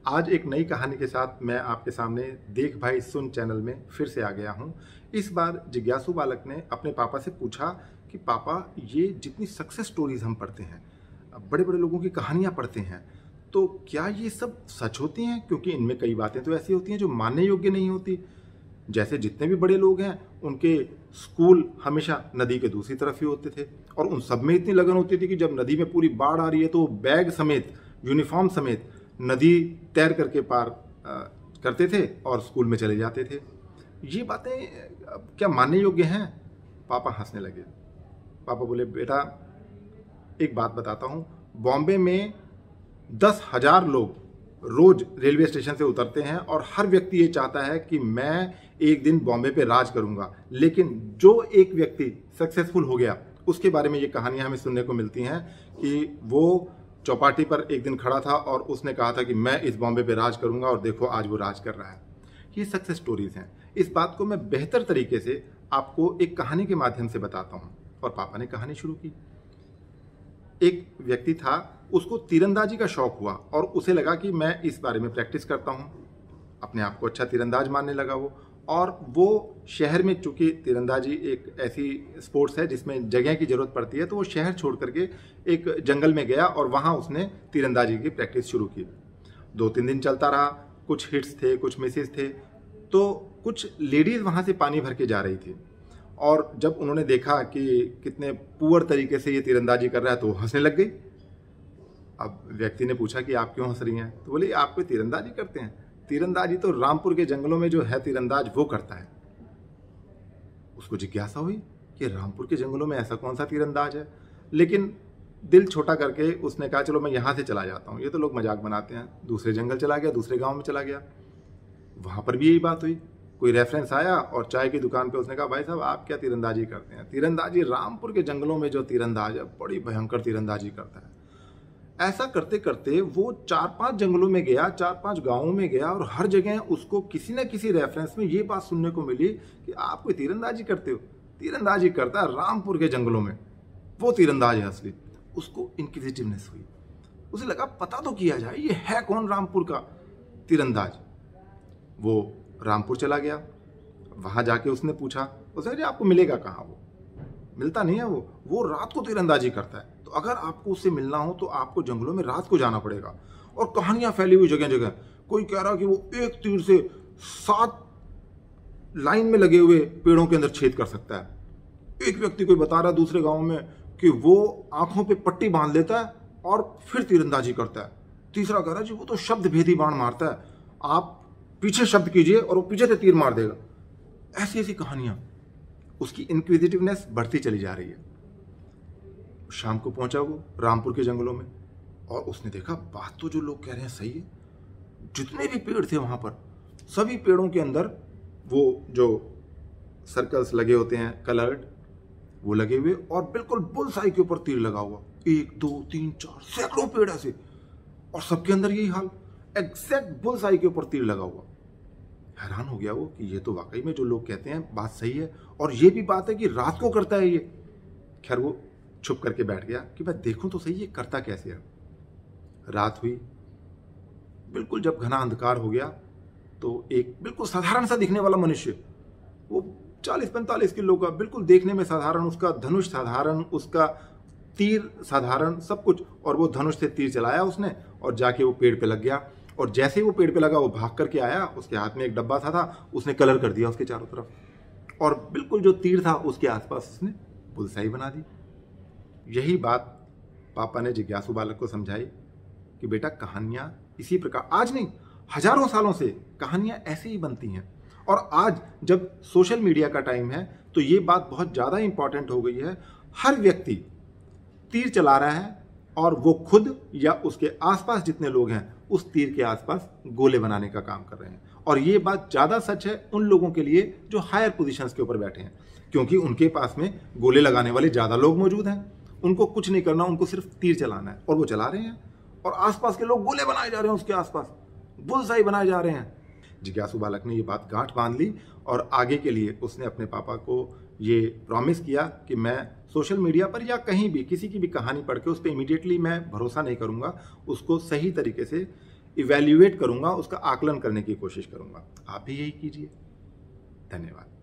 आज एक नई कहानी के साथ मैं आपके सामने देख भाई सुन चैनल में फिर से आ गया हूँ। इस बार जिज्ञासु बालक ने अपने पापा से पूछा कि पापा, ये जितनी सक्सेस स्टोरीज हम पढ़ते हैं, बड़े बड़े लोगों की कहानियाँ पढ़ते हैं, तो क्या ये सब सच होती हैं? क्योंकि इनमें कई बातें तो ऐसी होती हैं जो मानने योग्य नहीं होती। जैसे जितने भी बड़े लोग हैं उनके स्कूल हमेशा नदी के दूसरी तरफ ही होते थे और उन सब में इतनी लगन होती थी कि जब नदी में पूरी बाढ़ आ रही है तो बैग समेत, यूनिफॉर्म समेत नदी तैर करके पार करते थे और स्कूल में चले जाते थे। ये बातें क्या मानने योग्य हैं? पापा हंसने लगे। पापा बोले, बेटा एक बात बताता हूँ, बॉम्बे में 10,000 लोग रोज रेलवे स्टेशन से उतरते हैं और हर व्यक्ति ये चाहता है कि मैं एक दिन बॉम्बे पे राज करूंगा, लेकिन जो एक व्यक्ति सक्सेसफुल हो गया उसके बारे में ये कहानियां हमें सुनने को मिलती हैं कि वो चौपाटी पर एक दिन खड़ा था और उसने कहा था कि मैं इस बॉम्बे पे राज करूंगा और देखो आज वो राज कर रहा है। ये सक्सेस स्टोरीज हैं। इस बात को मैं बेहतर तरीके से आपको एक कहानी के माध्यम से बताता हूँ। और पापा ने कहानी शुरू की। एक व्यक्ति था, उसको तीरंदाजी का शौक हुआ और उसे लगा कि मैं इस बारे में प्रैक्टिस करता हूँ। अपने आप को अच्छा तीरंदाज मानने लगा वो। और वो शहर में, चूंकि तीरंदाजी एक ऐसी स्पोर्ट्स है जिसमें जगह की जरूरत पड़ती है, तो वो शहर छोड़ करके एक जंगल में गया और वहाँ उसने तीरंदाजी की प्रैक्टिस शुरू की। 2-3 दिन चलता रहा। कुछ हिट्स थे, कुछ मिसेस थे। तो कुछ लेडीज वहाँ से पानी भर के जा रही थी और जब उन्होंने देखा कि कितने पुअर तरीके से ये तीरंदाजी कर रहा है तो वो हंसने लग गई। अब व्यक्ति ने पूछा कि आप क्यों हंस रही हैं? तो बोले, आप कोई तीरंदाजी करते हैं? तीरंदाजी तो रामपुर के जंगलों में जो है तीरंदाज वो करता है। उसको जिज्ञासा हुई कि रामपुर के जंगलों में ऐसा कौन सा तीरंदाज है, लेकिन दिल छोटा करके उसने कहा चलो मैं यहाँ से चला जाता हूँ, ये तो लोग मजाक बनाते हैं। दूसरे जंगल चला गया, दूसरे गांव में चला गया। वहाँ पर भी यही बात हुई। कोई रेफरेंस आया और चाय की दुकान पे उसने कहा, भाई साहब आप क्या तीरंदाजी करते हैं? तीरंदाजी रामपुर के जंगलों में जो तीरंदाज है बड़ी भयंकर तीरंदाजी करता है। ऐसा करते करते वो 4-5 जंगलों में गया, 4-5 गांवों में गया और हर जगह उसको किसी न किसी रेफरेंस में ये बात सुनने को मिली कि आप कोई तीरंदाजी करते हो? तीरंदाजी करता है रामपुर के जंगलों में, वो तीरंदाज है असली। उसको इंक्विजिटिवनेस हुई। उसे लगा पता तो किया जाए ये है कौन रामपुर का तीरंदाज। वो रामपुर चला गया। वहां जाके उसने पूछा, उसने आपको मिलेगा कहाँ? वो मिलता नहीं है, वो रात को तीरंदाजी करता है। तो अगर आपको उससे मिलना हो तो आपको जंगलों में रात को जाना पड़ेगा। और कहानियां फैली हुई जगह जगह। कोई कह रहा कि वो एक तीर से 7 लाइन में लगे हुए पेड़ों के अंदर छेद कर सकता है। एक व्यक्ति कोई बता रहा दूसरे गांव में कि वो आंखों पे पट्टी बांध लेता है और फिर तीरंदाजी करता है। तीसरा कह रहा जी वो तो शब्द भेदी बाण मारता है, आप पीछे शब्द कीजिए और वो पीछे से तीर मार देगा। ऐसी ऐसी कहानियां। उसकी इंक्विजिटिवनेस बढ़ती चली जा रही है। शाम को पहुंचा वो रामपुर के जंगलों में और उसने देखा बात तो जो लोग कह रहे हैं सही है। जितने भी पेड़ थे वहां पर, सभी पेड़ों के अंदर वो जो सर्कल्स लगे होते हैं कलर्ड, वो लगे हुए और बिल्कुल बुलसाई के ऊपर तीर लगा हुआ। 1 2 3 4 सैकड़ों पेड़ ऐसे और सबके अंदर यही हाल, एग्जैक्ट बुलसाई के ऊपर तीर लगा हुआ। हैरान हो गया वो कि ये तो वाकई में जो लोग कहते हैं बात सही है और ये भी बात है कि रात को करता है ये। खैर वो छुप करके बैठ गया कि मैं देखूं तो सही ये करता कैसे है। रात हुई। बिल्कुल जब घना अंधकार हो गया तो एक बिल्कुल साधारण सा दिखने वाला मनुष्य, वो 40-45 किलो का, बिल्कुल देखने में साधारण, उसका धनुष साधारण, उसका तीर साधारण, सब कुछ, और वो धनुष से तीर चलाया उसने और जाके वो पेड़ पे लग गया। और जैसे ही वो पेड़ पे लगा वो भाग करके आया, उसके हाथ में एक डब्बा था, उसने कलर कर दिया उसके चारों तरफ और बिल्कुल जो तीर था उसके आसपास उसने बुलसाई बना दी। यही बात पापा ने जिज्ञासु बालक को समझाई कि बेटा कहानियां इसी प्रकार, आज नहीं हजारों सालों से कहानियां ऐसे ही बनती हैं। और आज जब सोशल मीडिया का टाइम है तो ये बात बहुत ज्यादा इंपॉर्टेंट हो गई है। हर व्यक्ति तीर चला रहा है और वो खुद या उसके आसपास जितने लोग हैं उस तीर के आसपास गोले बनाने का काम कर रहे हैं। और ये बात ज्यादा सच है उन लोगों के लिए जो हायर पोजीशंस के ऊपर बैठे हैं, क्योंकि उनके पास में गोले लगाने वाले ज्यादा लोग मौजूद हैं। उनको कुछ नहीं करना, उनको सिर्फ तीर चलाना है और वो चला रहे हैं और आसपास के लोग गोले बनाए जा रहे हैं, उसके आसपास बुलसाई बनाए जा रहे हैं। जिज्ञासु बालक ने ये बात गांठ बांध ली और आगे के लिए उसने अपने पापा को ये प्रॉमिस किया कि मैं सोशल मीडिया पर या कहीं भी किसी की भी कहानी पढ़ के उस पर इमीडिएटली मैं भरोसा नहीं करूंगा, उसको सही तरीके से इवैल्यूएट करूंगा, उसका आकलन करने की कोशिश करूंगा। आप भी यही कीजिए। धन्यवाद।